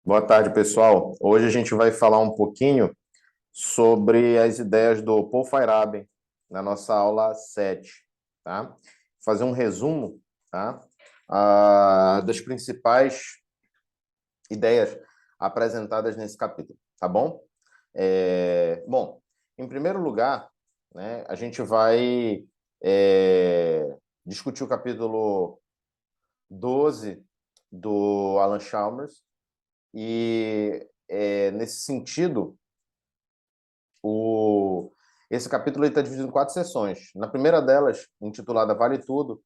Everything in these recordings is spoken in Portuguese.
Boa tarde, pessoal. Hoje a gente vai falar um pouquinho sobre as ideias do Paul Feyerabend na nossa aula 7, tá? Fazer um resumo, tá? Das principais ideias apresentadas nesse capítulo, tá bom? Bom, em primeiro lugar, né, a gente vai discutir o capítulo 12 do Alan Chalmers e, nesse sentido, esse capítulo está dividido em 4 sessões. Na primeira delas, intitulada Vale Tudo,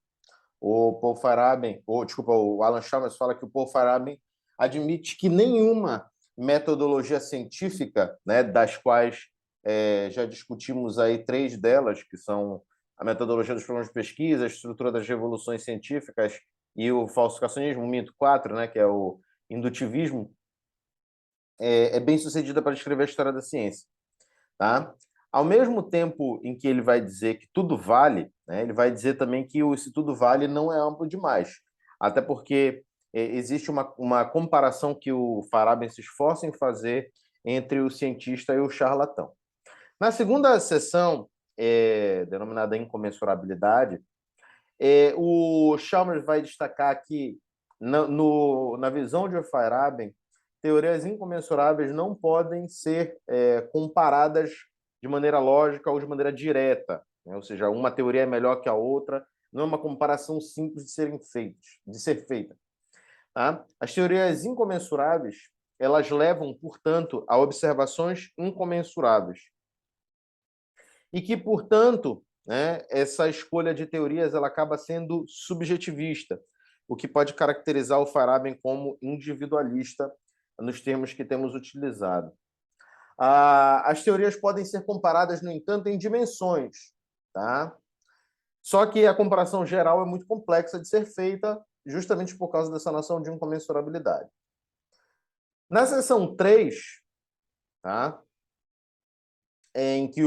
o Paul Feyerabend, desculpa, o Alan Chalmers fala que o Paul Feyerabend admite que nenhuma metodologia científica, né, das quais já discutimos aí 3 delas, que são a metodologia dos problemas de pesquisa, a estrutura das revoluções científicas e o falsificacionismo, o mito 4, né, que é o indutivismo, é bem sucedida para descrever a história da ciência. Tá? Ao mesmo tempo em que ele vai dizer que tudo vale, né, ele vai dizer também que esse tudo vale não é amplo demais. Até porque existe uma comparação que o Feyerabend se esforça em fazer entre o cientista e o charlatão. Na segunda sessão, denominada incomensurabilidade, o Chalmers vai destacar que, na visão de Feyerabend, teorias incomensuráveis não podem ser comparadas de maneira lógica ou de maneira direta, né? Ou seja, uma teoria é melhor que a outra, não é uma comparação simples de ser feita. Tá? As teorias incomensuráveis, elas levam, portanto, a observações incomensuráveis. E que, portanto, né, essa escolha de teorias ela acaba sendo subjetivista, o que pode caracterizar o Feyerabend como individualista nos termos que temos utilizado. As teorias podem ser comparadas, no entanto, em dimensões, tá? Só que a comparação geral é muito complexa de ser feita justamente por causa dessa noção de incomensurabilidade. Na seção 3, tá? Em que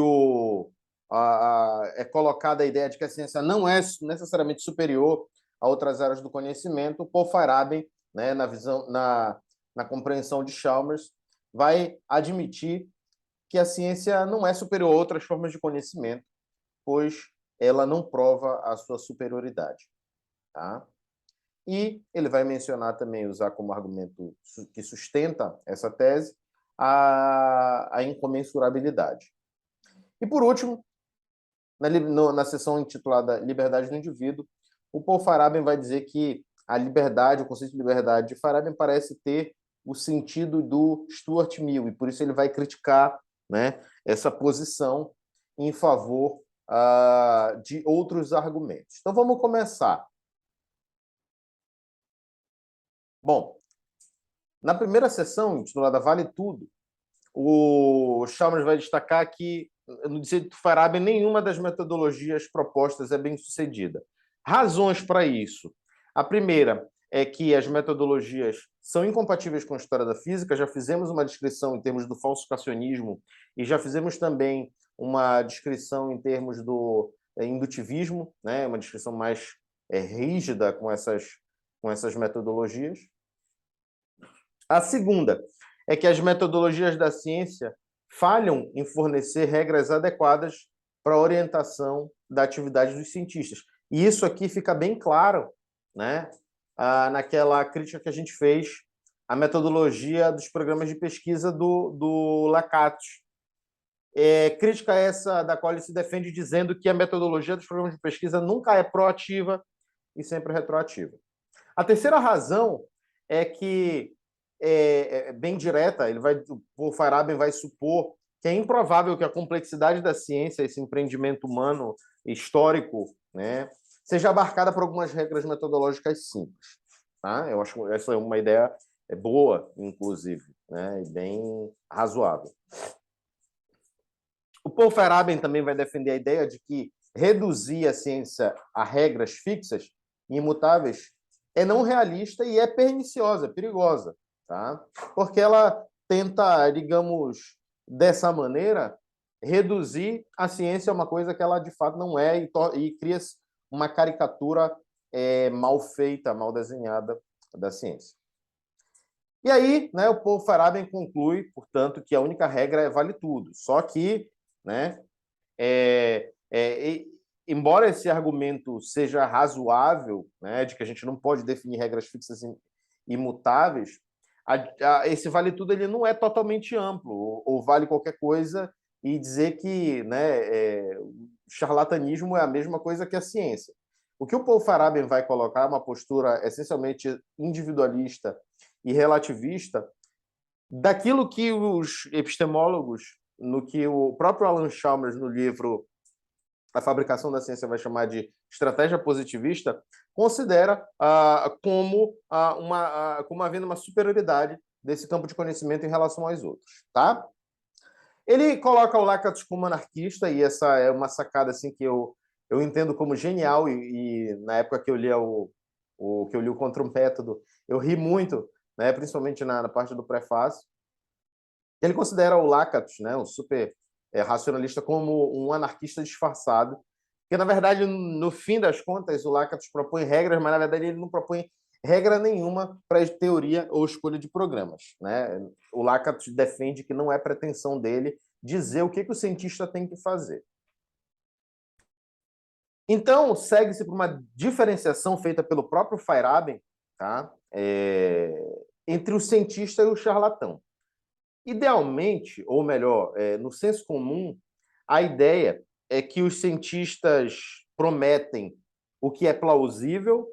é colocada a ideia de que a ciência não é necessariamente superior a outras áreas do conhecimento, Paul Feyerabend, né, na compreensão de Chalmers, vai admitir que a ciência não é superior a outras formas de conhecimento, pois ela não prova a sua superioridade. Tá? E ele vai mencionar também, usar como argumento que sustenta essa tese, a incomensurabilidade. E, por último, na sessão intitulada Liberdade do Indivíduo, o Paul Feyerabend vai dizer que a liberdade, o conceito de liberdade de Feyerabend parece ter o sentido do Stuart Mill, e por isso ele vai criticar, né, essa posição em favor de outros argumentos. Então vamos começar. Bom, na primeira sessão, intitulada Vale Tudo, o Chalmers vai destacar que, no dizer Feyerabend, nenhuma das metodologias propostas é bem sucedida. Razões para isso. A primeira é que as metodologias são incompatíveis com a história da física, já fizemos uma descrição em termos do falsificacionismo e já fizemos também uma descrição em termos do indutivismo, né? Uma descrição mais rígida com essas metodologias. A segunda é que as metodologias da ciência falham em fornecer regras adequadas para a orientação da atividade dos cientistas. E isso aqui fica bem claro, né, naquela crítica que a gente fez à metodologia dos programas de pesquisa do Lakatos. Crítica essa da qual ele se defende dizendo que a metodologia dos programas de pesquisa nunca é proativa e sempre retroativa. A terceira razão é que bem direta, o Feyerabend vai supor que é improvável que a complexidade da ciência, esse empreendimento humano histórico, né, seja abarcada por algumas regras metodológicas simples. Tá? Eu acho que essa é uma ideia boa, inclusive, né, e bem razoável. O Paul Feyerabend também vai defender a ideia de que reduzir a ciência a regras fixas e imutáveis é não realista e é perniciosa, perigosa, tá? Porque ela tenta, digamos, dessa maneira, reduzir a ciência a uma coisa que ela de fato não é e cria uma caricatura mal feita, mal desenhada da ciência. E aí, né, o Paul Feyerabend conclui, portanto, que a única regra é vale tudo. Só que, né, é, é, embora esse argumento seja razoável, né, de que a gente não pode definir regras fixas e imutáveis, esse vale tudo ele não é totalmente amplo, ou vale qualquer coisa e dizer que, né, o charlatanismo é a mesma coisa que a ciência. O que o Paul Feyerabend vai colocar é uma postura essencialmente individualista e relativista daquilo que os epistemólogos, no que o próprio Alan Chalmers, no livro A Fabricação da Ciência, vai chamar de estratégia positivista, considera como havendo uma superioridade desse campo de conhecimento em relação aos outros. Tá? Ele coloca o Lakatos como anarquista, e essa é uma sacada assim, que eu entendo como genial, e na época que eu li que eu li o Contra um Método, eu ri muito, né, principalmente na parte do prefácio. Ele considera o Lakatos, né, um super racionalista, como um anarquista disfarçado, porque, na verdade, no fim das contas, o Lakatos propõe regras, mas, na verdade, ele não propõe regra nenhuma para teoria ou escolha de programas. Né? O Lakatos defende que não é pretensão dele dizer o que o cientista tem que fazer. Então, segue-se por uma diferenciação feita pelo próprio Feyerabend, tá? Entre o cientista e o charlatão. Idealmente, ou melhor, no senso comum, a ideia é que os cientistas prometem o que é plausível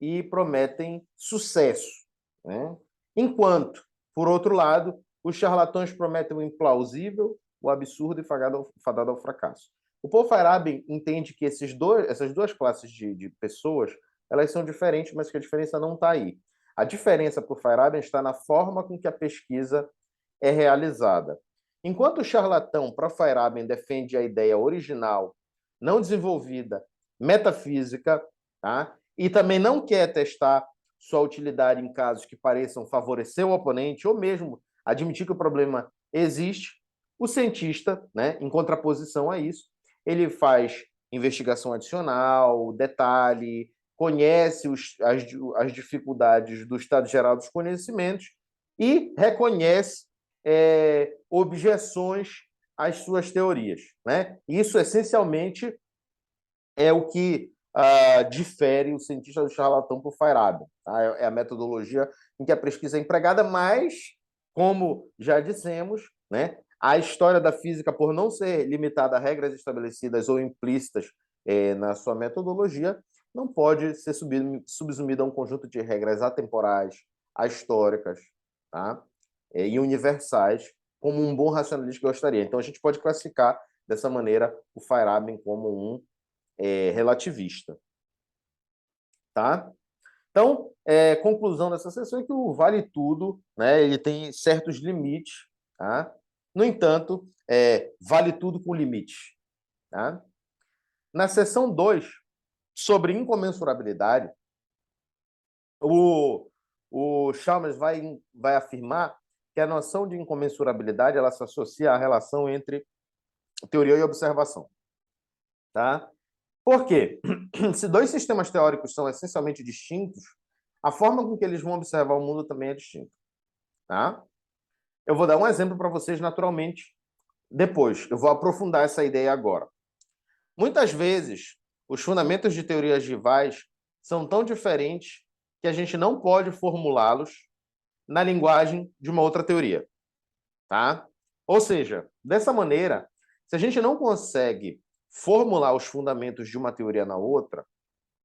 e prometem sucesso, né? Enquanto, por outro lado, os charlatães prometem o implausível, o absurdo e fadado ao fracasso. O Paul Feyerabend entende que essas duas classes de pessoas, elas são diferentes, mas que a diferença não está aí. A diferença para o Feyerabend está na forma com que a pesquisa é realizada. Enquanto o charlatão para Feyerabend defende a ideia original, não desenvolvida, metafísica, tá? E também não quer testar sua utilidade em casos que pareçam favorecer o oponente ou mesmo admitir que o problema existe, o cientista, né, em contraposição a isso, ele faz investigação adicional, detalhe, conhece as dificuldades do estado geral dos conhecimentos e reconhece objeções às suas teorias. Né? Isso, essencialmente, é o que difere o cientista do charlatão para o Feyerabend. Tá? É a metodologia em que a pesquisa é empregada, mas, como já dissemos, né, a história da física, por não ser limitada a regras estabelecidas ou implícitas na sua metodologia, não pode ser subsumida a um conjunto de regras atemporais, ahistóricas, tá? E universais, como um bom racionalista gostaria. Então, a gente pode classificar dessa maneira o Feyerabend como um relativista. Tá? Então, conclusão dessa sessão é que o vale tudo, né, ele tem certos limites. Tá? No entanto, vale tudo com limite. Tá? Na seção 2, sobre incomensurabilidade, o Chalmers vai afirmar que a noção de incomensurabilidade ela se associa à relação entre teoria e observação. Tá? Por quê? Se dois sistemas teóricos são essencialmente distintos, a forma com que eles vão observar o mundo também é distinta. Tá? Eu vou dar um exemplo para vocês naturalmente depois. Eu vou aprofundar essa ideia agora. Muitas vezes, os fundamentos de teorias rivais são tão diferentes que a gente não pode formulá-los na linguagem de uma outra teoria. Tá? Ou seja, dessa maneira, se a gente não consegue formular os fundamentos de uma teoria na outra,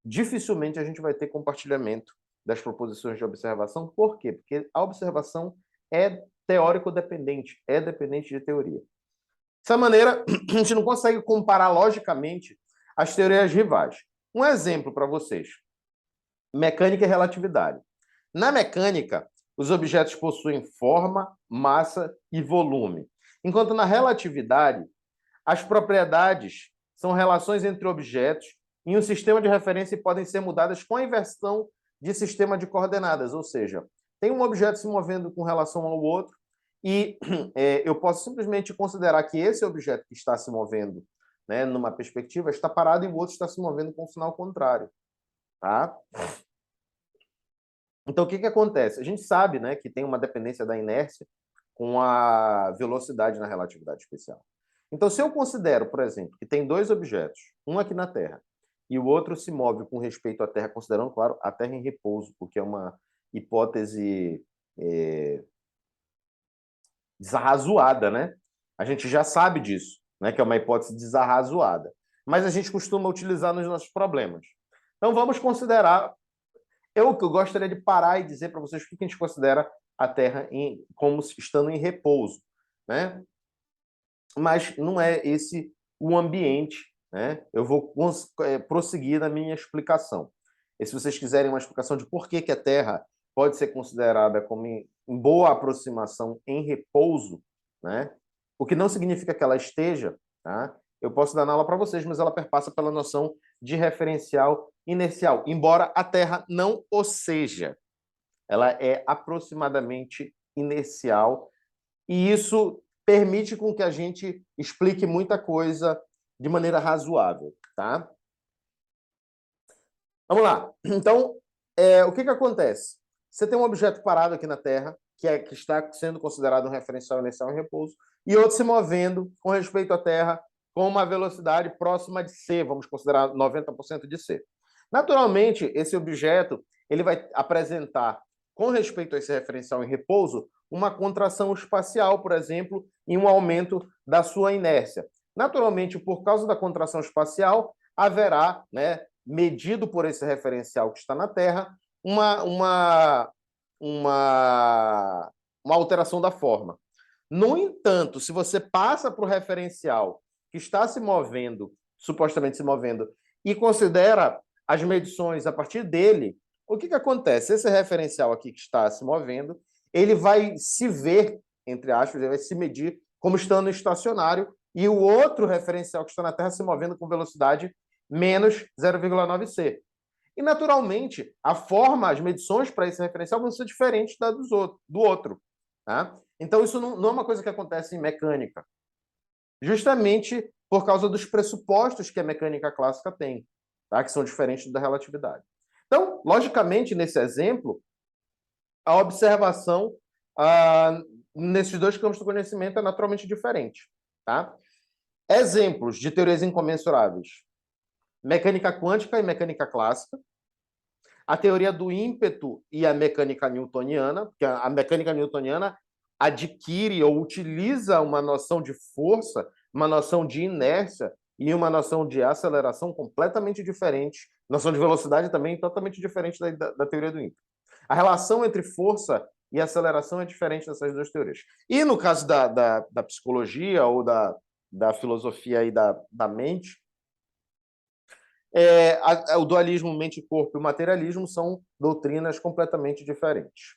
dificilmente a gente vai ter compartilhamento das proposições de observação. Por quê? Porque a observação é teórico-dependente, é dependente de teoria. Dessa maneira, a gente não consegue comparar logicamente as teorias rivais. Um exemplo para vocês: mecânica e relatividade. Na mecânica, os objetos possuem forma, massa e volume, enquanto na relatividade, as propriedades são relações entre objetos em um sistema de referência e podem ser mudadas com a inversão de sistema de coordenadas, ou seja, tem um objeto se movendo com relação ao outro e eu posso simplesmente considerar que esse objeto que está se movendo, né, numa perspectiva está parado e o outro está se movendo com o sinal contrário. Tá? Então, o que acontece? A gente sabe, né, que tem uma dependência da inércia com a velocidade na relatividade especial. Então, se eu considero, por exemplo, que tem dois objetos, um aqui na Terra e o outro se move com respeito à Terra, considerando, claro, a Terra em repouso, porque é uma hipótese desarrazoada, né? A gente já sabe disso, né, que é uma hipótese desarrazoada. Mas a gente costuma utilizar nos nossos problemas. Então, vamos considerar. Eu gostaria de parar e dizer para vocês o que a gente considera a Terra como estando em repouso, né? Mas não é esse o ambiente, né? Eu vou prosseguir na minha explicação. E se vocês quiserem uma explicação de por que a Terra pode ser considerada como em boa aproximação em repouso, né? O que não significa que ela esteja, tá? Eu posso dar na aula para vocês, mas ela perpassa pela noção de referencial inercial, embora a Terra não o seja. Ela é aproximadamente inercial e isso permite com que a gente explique muita coisa de maneira razoável, tá? Vamos lá. Então, o que acontece? Você tem um objeto parado aqui na Terra, que está sendo considerado um referencial inercial em repouso, e outro se movendo com respeito à Terra com uma velocidade próxima de c, vamos considerar 90% de c. Naturalmente, esse objeto ele vai apresentar, com respeito a esse referencial em repouso, uma contração espacial, por exemplo, e um aumento da sua inércia. Naturalmente, por causa da contração espacial, haverá, né, medido por esse referencial que está na Terra, uma alteração da forma. No entanto, se você passa para o referencial que está se movendo, supostamente se movendo, e considera as medições a partir dele, o que acontece? Esse referencial aqui que está se movendo, ele vai se ver, entre aspas, ele vai se medir como estando estacionário, e o outro referencial que está na Terra se movendo com velocidade menos 0,9c. E, naturalmente, a forma, as medições para esse referencial vão ser diferentes da do outro. Tá? Então, isso não é uma coisa que acontece em mecânica, justamente por causa dos pressupostos que a mecânica clássica tem, tá? Que são diferentes da relatividade. Então, logicamente, nesse exemplo, a observação nesses dois campos do conhecimento é naturalmente diferente. Tá? Exemplos de teorias incomensuráveis: mecânica quântica e mecânica clássica, a teoria do ímpeto e a mecânica newtoniana, porque a mecânica newtoniana adquire ou utiliza uma noção de força, uma noção de inércia e uma noção de aceleração completamente diferente, noção de velocidade também totalmente diferente da teoria do ímpeto. A relação entre força e aceleração é diferente dessas duas teorias. E no caso da psicologia ou da filosofia e da mente, o dualismo mente-corpo e o materialismo são doutrinas completamente diferentes,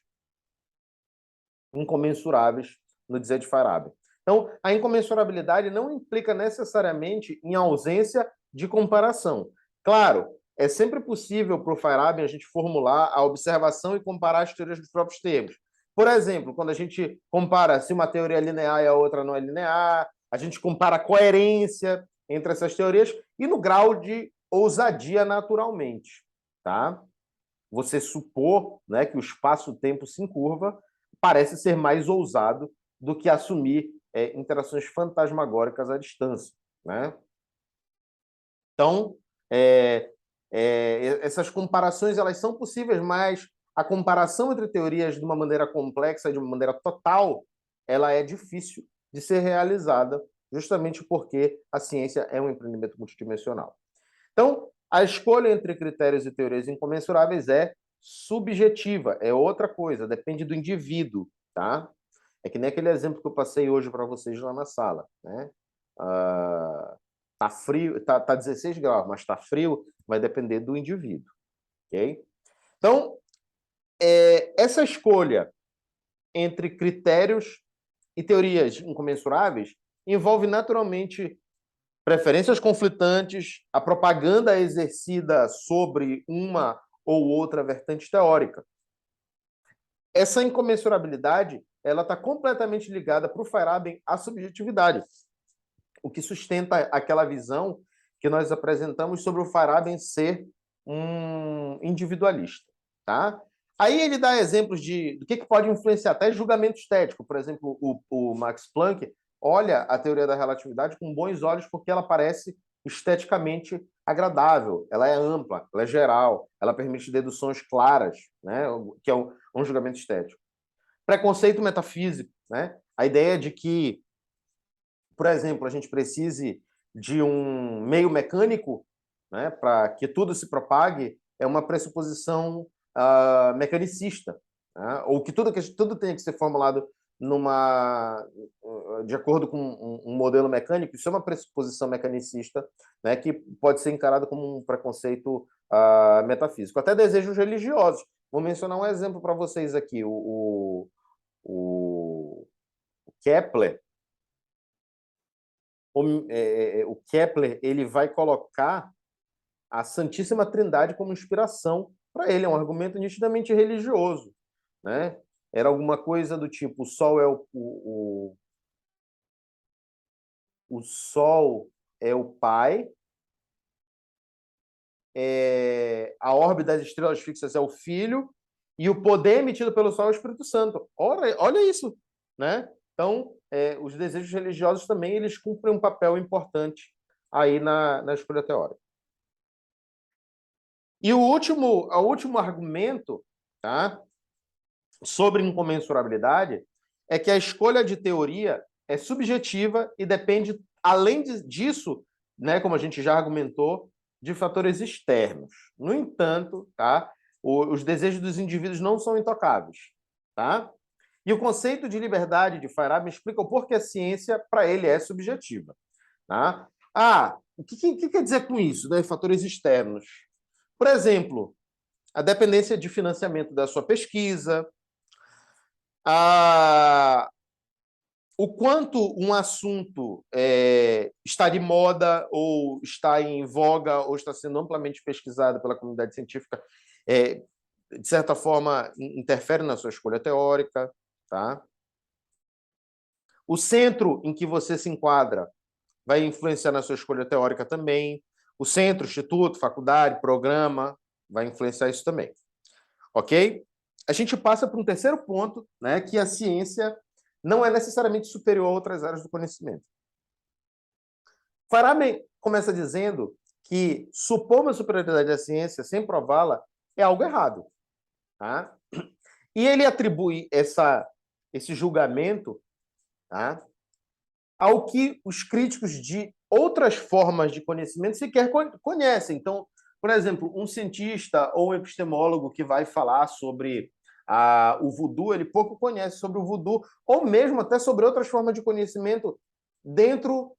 incomensuráveis, no dizer de Farabi. Então, a incomensurabilidade não implica necessariamente em ausência de comparação. Claro, é sempre possível para o Farabi a gente formular a observação e comparar as teorias dos próprios termos. Por exemplo, quando a gente compara se uma teoria é linear e a outra não é linear, a gente compara a coerência entre essas teorias e no grau de ousadia naturalmente, tá? Você supor, né, que o espaço-tempo se encurva parece ser mais ousado do que assumir interações fantasmagóricas à distância, né? Então, essas comparações elas são possíveis, mas a comparação entre teorias de uma maneira complexa, de uma maneira total, ela é difícil de ser realizada, justamente porque a ciência é um empreendimento multidimensional. Então, a escolha entre critérios e teorias incomensuráveis é subjetiva, é outra coisa, depende do indivíduo, tá? É que nem aquele exemplo que eu passei hoje para vocês lá na sala, né? Tá frio, tá 16 graus, mas tá frio, vai depender do indivíduo, ok? Então, essa escolha entre critérios e teorias incomensuráveis envolve naturalmente preferências conflitantes, a propaganda exercida sobre uma ou outra vertente teórica. Essa incomensurabilidade ela está completamente ligada para o Feyerabend à subjetividade, o que sustenta aquela visão que nós apresentamos sobre o Feyerabend ser um individualista. Tá? Aí ele dá exemplos do que pode influenciar até julgamento estético. Por exemplo, o Max Planck olha a teoria da relatividade com bons olhos porque ela parece esteticamente agradável, ela é ampla, ela é geral, ela permite deduções claras, né, que é um julgamento estético. Preconceito metafísico, né? A ideia de que, por exemplo, a gente precise de um meio mecânico, né, para que tudo se propague, é uma pressuposição mecanicista, né? Ou que tudo tem que ser formulado de acordo com um modelo mecânico. Isso é uma pressuposição mecanicista, né, que pode ser encarado como um preconceito metafísico. Até desejos religiosos. Vou mencionar um exemplo para vocês aqui. O Kepler, o Kepler, ele vai colocar a Santíssima Trindade como inspiração para ele. É um argumento nitidamente religioso, né? Era alguma coisa do tipo: o Sol é o Sol é o Pai, a órbita das estrelas fixas é o Filho, e o poder emitido pelo Sol é o Espírito Santo. Olha isso, né? Então, os desejos religiosos também eles cumprem um papel importante aí na escolha teórica. E o último argumento, tá, sobre incomensurabilidade é que a escolha de teoria é subjetiva e depende, além disso, né, como a gente já argumentou, de fatores externos. No entanto, tá, os desejos dos indivíduos não são intocáveis. Tá? E o conceito de liberdade de Feyerabend explica o porquê a ciência, para ele, é subjetiva. Tá? O que quer dizer com isso, né? Fatores externos. Por exemplo, a dependência de financiamento da sua pesquisa, o quanto um assunto está de moda, ou está em voga, ou está sendo amplamente pesquisado pela comunidade científica, de certa forma, interfere na sua escolha teórica. Tá? O centro em que você se enquadra vai influenciar na sua escolha teórica também. O centro, instituto, faculdade, programa, vai influenciar isso também. Ok? A gente passa para um terceiro ponto, né, que a ciência não é necessariamente superior a outras áreas do conhecimento. Farabi começa dizendo que supor uma superioridade da ciência sem prová-la é algo errado. Tá? E ele atribui esse julgamento, tá, ao que os críticos de outras formas de conhecimento sequer conhecem. Então, por exemplo, um cientista ou um epistemólogo que vai falar sobre o voodoo, ele pouco conhece sobre o voodoo, ou mesmo até sobre outras formas de conhecimento dentro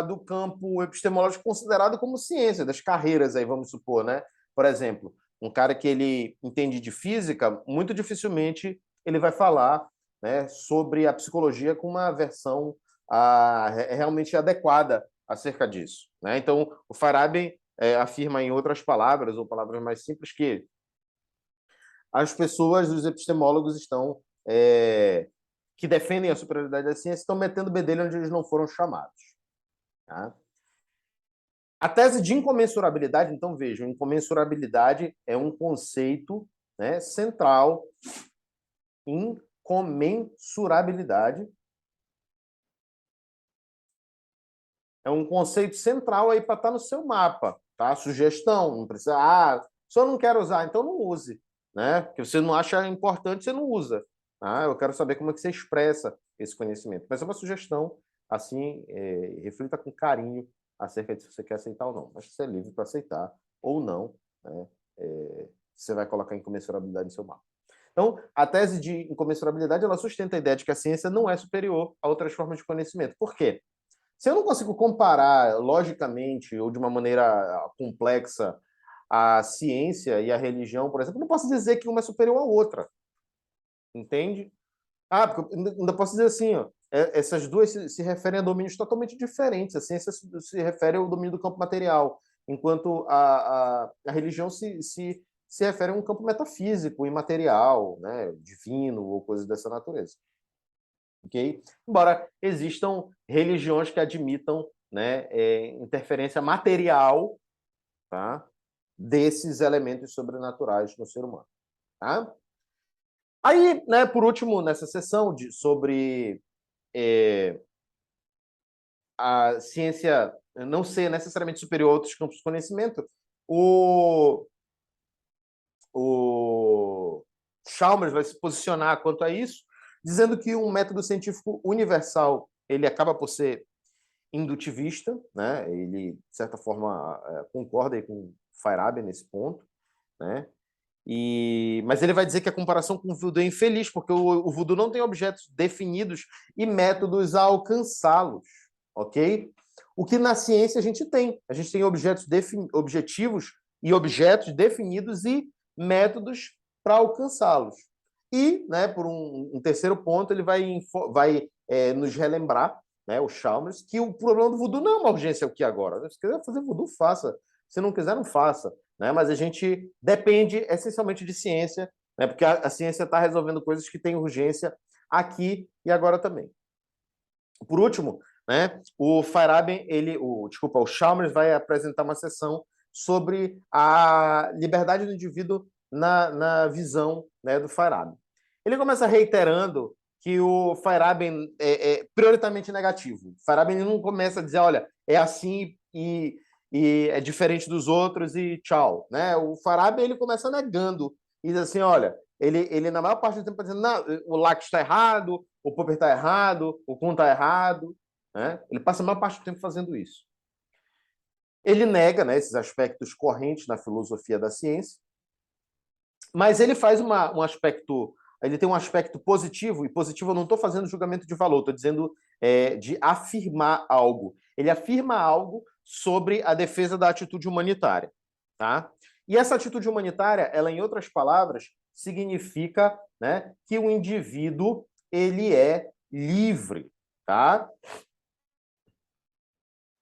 do campo epistemológico considerado como ciência, das carreiras aí, vamos supor, né? Por exemplo, um cara que ele entende de física, muito dificilmente ele vai falar, né, sobre a psicologia com uma versão realmente adequada acerca disso. Né? Então, o Farabi afirma, em outras palavras, ou palavras mais simples, que as pessoas, os epistemólogos, que defendem a superioridade da ciência, estão metendo bedelho onde eles não foram chamados. Tá? A tese de incomensurabilidade, então, vejam, incomensurabilidade é um conceito, né, central. Incomensurabilidade é um conceito central aí para estar no seu mapa, tá? Sugestão, não precisa, se eu não quero usar, então não use, né? Porque você não acha importante, você não usa. Eu quero saber como é que você expressa esse conhecimento. Mas é uma sugestão, assim, reflita com carinho acerca de se você quer aceitar ou não. Mas você é livre para aceitar ou não, né? Você vai colocar incomensurabilidade no seu mapa. Então, a tese de incomensurabilidade, ela sustenta a ideia de que a ciência não é superior a outras formas de conhecimento. Por quê? Se eu não consigo comparar logicamente ou de uma maneira complexa a ciência e a religião, por exemplo, eu não posso dizer que uma é superior à outra. Entende? Porque eu ainda posso dizer assim, ó, essas duas se referem a domínios totalmente diferentes. A ciência se refere ao domínio do campo material, enquanto a religião se refere a um campo metafísico, imaterial, né, divino ou coisas dessa natureza. Okay? Embora existam religiões que admitam, né, interferência material, tá, desses elementos sobrenaturais no ser humano. Tá? Aí, né, por último, nessa sessão sobre a ciência não ser necessariamente superior a outros campos de conhecimento, o, o Chalmers vai se posicionar quanto a isso, dizendo que um método científico universal ele acaba por ser indutivista, né? Ele, de certa forma, concorda aí com Feyerabend nesse ponto, né? Mas ele vai dizer que a comparação com o voodoo é infeliz, porque o voodoo não tem objetos definidos e métodos a alcançá-los, ok? O que na ciência a gente tem objetos objetivos e objetos definidos e métodos para alcançá-los. E, né, por um terceiro ponto, ele vai nos relembrar, né, o Chalmers, que o problema do voodoo não é uma urgência aqui agora. Se quiser fazer voodoo, faça. Se não quiser, não faça. Né? Mas a gente depende essencialmente de ciência, né? Porque a ciência está resolvendo coisas que têm urgência aqui e agora também. Por último, né, o Feyerabend, o Chalmers vai apresentar uma sessão sobre a liberdade do indivíduo na visão, né, do Feyerabend. Ele começa reiterando que o Feyerabend é prioritariamente negativo. O Feyerabend não começa a dizer, olha, é assim e é diferente dos outros e tchau. Né? O Feyerabend ele começa negando e diz assim, olha, ele na maior parte do tempo está dizendo, não, o Locke está errado, o Popper está errado, o Kuhn está errado. Né? Ele passa a maior parte do tempo fazendo isso. Ele nega, né, esses aspectos correntes na filosofia da ciência, mas ele faz um aspecto, ele tem um aspecto positivo, e positivo eu não estou fazendo julgamento de valor, estou dizendo de afirmar algo. Ele afirma algo sobre a defesa da atitude humanitária. Tá? E essa atitude humanitária, ela, em outras palavras, significa, né, que o indivíduo ele é livre. Tá?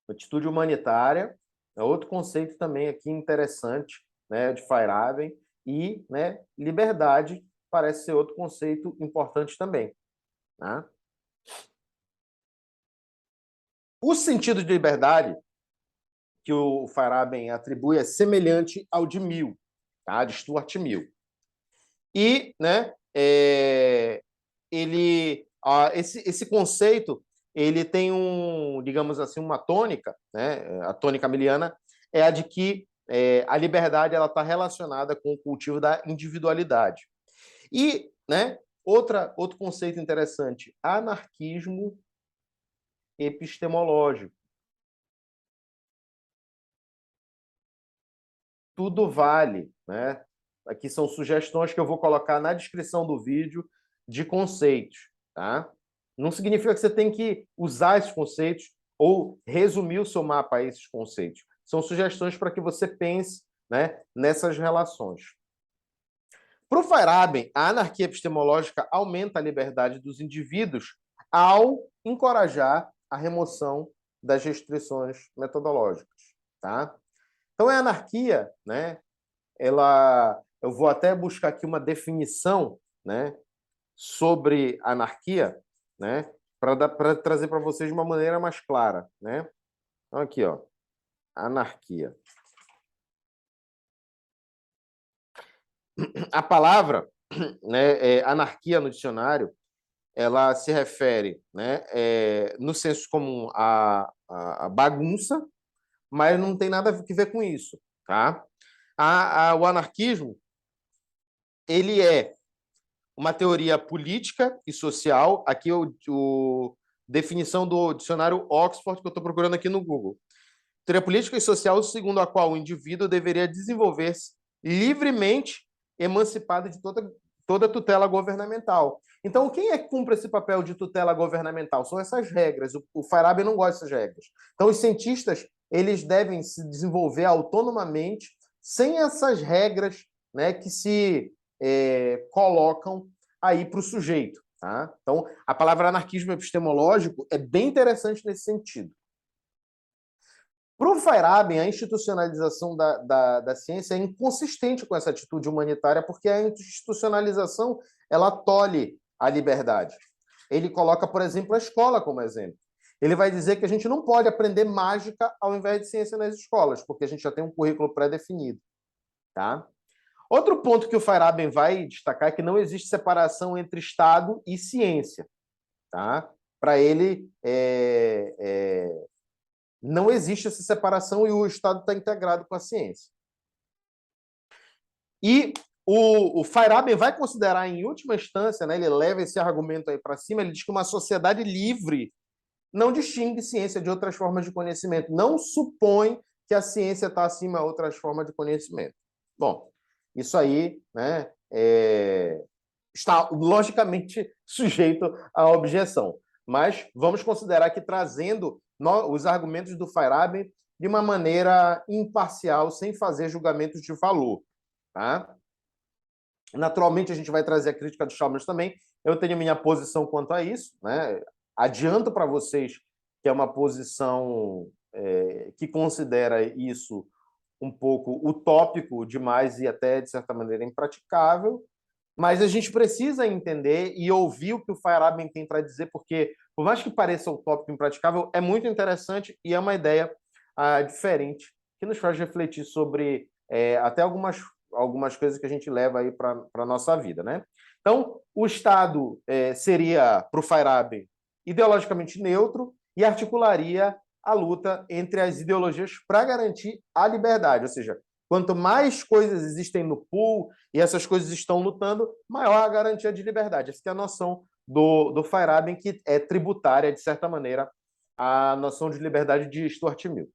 Atitude humanitária é outro conceito também aqui interessante, né, de Feyerabend, e, né, liberdade parece ser outro conceito importante também. Né? O sentido de liberdade que o Feyerabend atribui é semelhante ao de Mill, tá? De Stuart Mill. E, né, esse conceito ele tem digamos assim, uma tônica, né? A tônica miliana é a de que a liberdade ela está relacionada com o cultivo da individualidade. E, né, outro conceito interessante, anarquismo epistemológico. Tudo vale, né? Aqui são sugestões que eu vou colocar na descrição do vídeo de conceitos, tá? Não significa que você tem que usar esses conceitos ou resumir o seu mapa a esses conceitos. São sugestões para que você pense, né, nessas relações. Para o Feyerabend, a anarquia epistemológica aumenta a liberdade dos indivíduos ao encorajar a remoção das restrições metodológicas, tá? Então, a anarquia, né, eu vou até buscar aqui uma definição, né, sobre anarquia, né, para trazer para vocês de uma maneira mais clara, né? Então, aqui, ó, anarquia. A palavra, né, anarquia no dicionário, ela se refere, né, no senso comum a bagunça, mas não tem nada a ver com isso, tá? O anarquismo ele é uma teoria política e social. Aqui o definição do dicionário Oxford que eu estou procurando aqui no Google. Teoria política e social segundo a qual o indivíduo deveria desenvolver-se livremente, emancipado de toda tutela governamental. Então, quem é que cumpre esse papel de tutela governamental? São essas regras. O Feyerabend não gosta dessas regras. Então, os cientistas eles devem se desenvolver autonomamente, sem essas regras, né, que se colocam aí para o sujeito. Tá? Então, a palavra anarquismo epistemológico é bem interessante nesse sentido. Para o Feyerabend, a institucionalização da ciência é inconsistente com essa atitude humanitária, porque a institucionalização ela tolhe a liberdade. Ele coloca, por exemplo, a escola como exemplo. Ele vai dizer que a gente não pode aprender mágica ao invés de ciência nas escolas, porque a gente já tem um currículo pré-definido. Tá? Outro ponto que o Feyerabend vai destacar é que não existe separação entre Estado e ciência. Tá? Para ele, não existe essa separação e o Estado está integrado com a ciência. E o Feyerabend vai considerar, em última instância, né, ele leva esse argumento aí para cima, ele diz que uma sociedade livre não distingue ciência de outras formas de conhecimento, não supõe que a ciência está acima de outras formas de conhecimento. Bom, isso aí, né, está logicamente sujeito à objeção, mas vamos considerar que trazendo os argumentos do Feyerabend de uma maneira imparcial, sem fazer julgamentos de valor. Tá? Naturalmente, a gente vai trazer a crítica do Chalmers também. Eu tenho minha posição quanto a isso. Né? Adianto para vocês que é uma posição que considera isso um pouco utópico demais e até, de certa maneira, impraticável. Mas a gente precisa entender e ouvir o que o Feyerabend tem para dizer, porque, por mais que pareça utópico e impraticável, é muito interessante e é uma ideia diferente que nos faz refletir sobre até algumas coisas que a gente leva aí para a nossa vida, né? Então, o Estado seria, para o Feyerabend, ideologicamente neutro e articularia a luta entre as ideologias para garantir a liberdade, ou seja, quanto mais coisas existem no pool e essas coisas estão lutando, maior a garantia de liberdade. Essa é a noção do Feyerabend, que é tributária, de certa maneira, à noção de liberdade de Stuart Mill.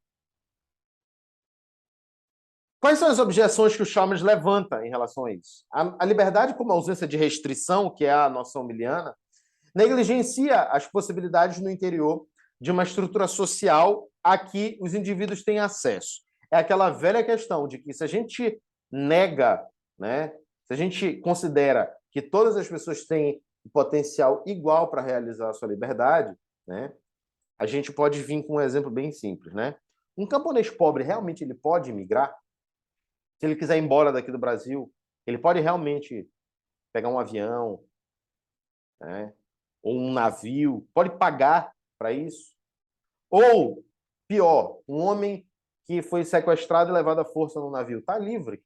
Quais são as objeções que o Chalmers levanta em relação a isso? A liberdade como ausência de restrição, que é a noção miliana, negligencia as possibilidades no interior de uma estrutura social a que os indivíduos têm acesso. É aquela velha questão de que se a gente nega, né, se a gente considera que todas as pessoas têm potencial igual para realizar a sua liberdade, né, a gente pode vir com um exemplo bem simples. Né? Um camponês pobre realmente ele pode migrar? Se ele quiser ir embora daqui do Brasil, ele pode realmente pegar um avião, né, ou um navio, pode pagar para isso? Ou, pior, um homem que foi sequestrado e levado à força no navio está livre.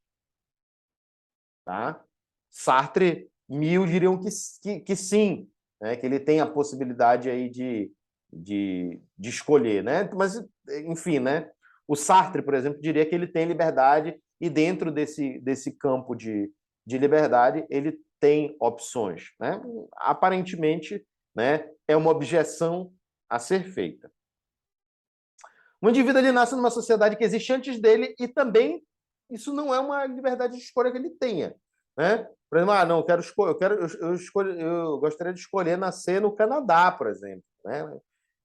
Tá? Sartre, Mill diriam que sim, né? Que ele tem a possibilidade aí de escolher. Né? Mas, enfim, né? O Sartre, por exemplo, diria que ele tem liberdade e dentro desse campo de liberdade ele tem opções. Né? Aparentemente, né, é uma objeção a ser feita. O indivíduo ele nasce numa sociedade que existe antes dele e também isso não é uma liberdade de escolha que ele tenha. Né? Por exemplo, não, eu gostaria de escolher nascer no Canadá, por exemplo. Né?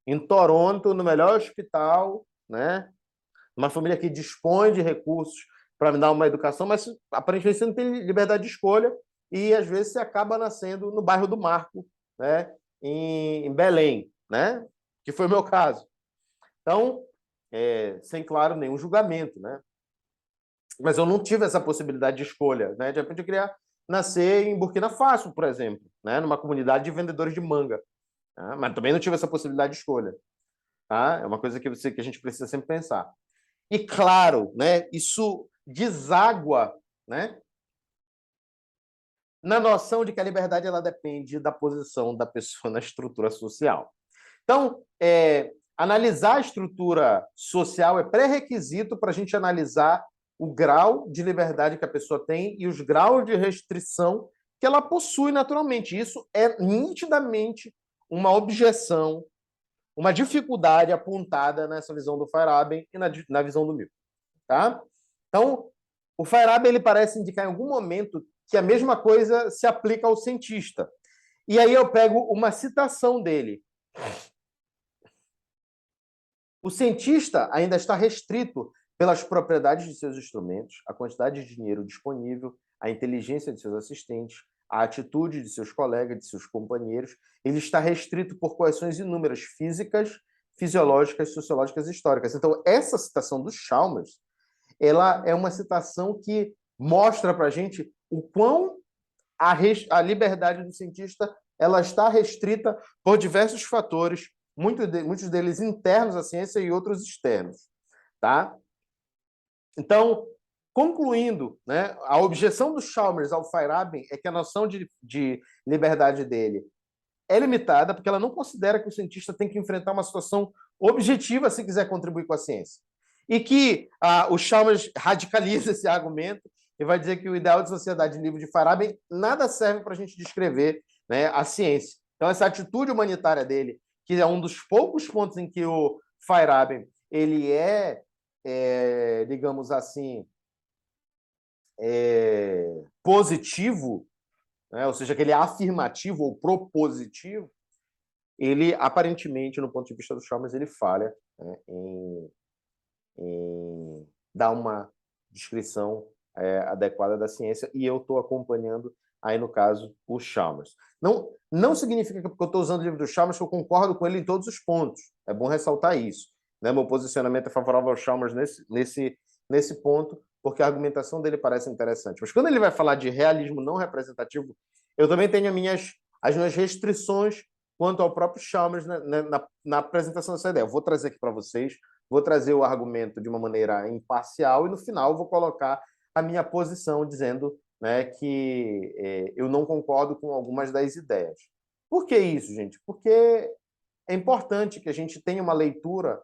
Em Toronto, no melhor hospital, né? Uma família que dispõe de recursos para me dar uma educação, mas aparentemente você não tem liberdade de escolha e às vezes você acaba nascendo no bairro do Marco, né? Em Belém, né? Que foi o meu caso. Então, sem, claro, nenhum julgamento, né? Mas eu não tive essa possibilidade de escolha, né? De repente eu queria nascer em Burkina Faso, por exemplo, né? Numa comunidade de vendedores de manga, né? Mas também não tive essa possibilidade de escolha, tá? É uma coisa que a gente precisa sempre pensar. E claro, né? Isso deságua, né? Na noção de que a liberdade ela depende da posição da pessoa na estrutura social. Então, analisar a estrutura social é pré-requisito para a gente analisar o grau de liberdade que a pessoa tem e os graus de restrição que ela possui naturalmente. Isso é nitidamente uma objeção, uma dificuldade apontada nessa visão do Feyerabend e na visão do Mill. Tá? Então, o Feyerabend ele parece indicar em algum momento que a mesma coisa se aplica ao cientista. E aí eu pego uma citação dele. O cientista ainda está restrito pelas propriedades de seus instrumentos, a quantidade de dinheiro disponível, a inteligência de seus assistentes, a atitude de seus colegas, de seus companheiros. Ele está restrito por questões inúmeras físicas, fisiológicas, sociológicas e históricas. Então, essa citação do Chalmers, ela é uma citação que mostra para a gente o quão a liberdade do cientista ela está restrita por diversos fatores, muitos deles internos à ciência e outros externos. Tá? Então, Concluindo, né, a objeção do Chalmers ao Feyerabend é que a noção de liberdade dele é limitada, porque ela não considera que o cientista tem que enfrentar uma situação objetiva se quiser contribuir com a ciência. E que o Chalmers radicaliza esse argumento e vai dizer que o ideal de sociedade livre de Feyerabend nada serve para a gente descrever, né, a ciência. Então, essa atitude humanitária dele, que é um dos poucos pontos em que o Feyerabend ele digamos assim, positivo, né? Ou seja, que ele é afirmativo ou propositivo, ele aparentemente, no ponto de vista do Chalmers, ele falha, né, em dar uma descrição adequada da ciência, e eu estou acompanhando aí, no caso, o Chalmers. Não significa que porque eu estou usando o livro do Chalmers que eu concordo com ele em todos os pontos. É bom ressaltar isso. Né? Meu posicionamento é favorável ao Chalmers nesse ponto, porque a argumentação dele parece interessante. Mas quando ele vai falar de realismo não representativo, eu também tenho as minhas restrições quanto ao próprio Chalmers na apresentação dessa ideia. Eu vou trazer aqui para vocês, vou trazer o argumento de uma maneira imparcial e, no final, vou colocar a minha posição, dizendo, né, que eu não concordo com algumas das ideias. Por que isso, gente? Porque é importante que a gente tenha uma leitura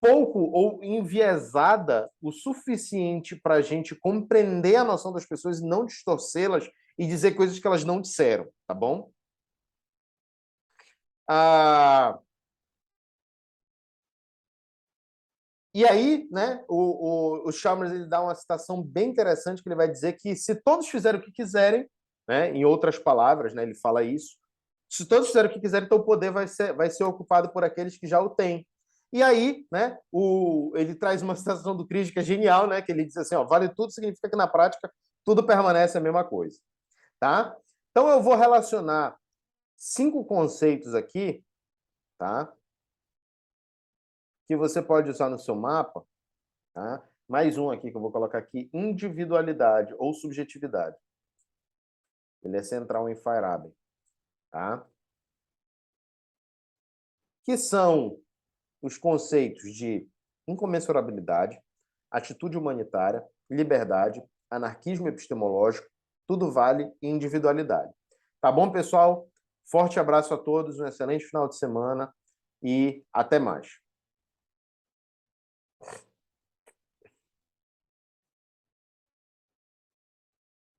pouco ou enviesada o suficiente para a gente compreender a noção das pessoas e não distorcê-las e dizer coisas que elas não disseram, tá bom? E aí, né, o Chalmers ele dá uma citação bem interessante, que ele vai dizer que se todos fizerem o que quiserem, né, em outras palavras, né, ele fala isso, se todos fizerem o que quiserem, então o poder vai ser ocupado por aqueles que já o têm. E aí, né, ele traz uma citação do Crítico que é genial, né, que ele diz assim, ó, vale tudo significa que na prática tudo permanece a mesma coisa. Tá? Então eu vou relacionar 5 conceitos aqui, tá? Que você pode usar no seu mapa, tá? Mais um aqui que eu vou colocar aqui, individualidade ou subjetividade. Ele é central em Feyerabend, tá? Que são os conceitos de incomensurabilidade, atitude humanitária, liberdade, anarquismo epistemológico, tudo vale e individualidade. Tá bom, pessoal? Forte abraço a todos, um excelente final de semana e até mais.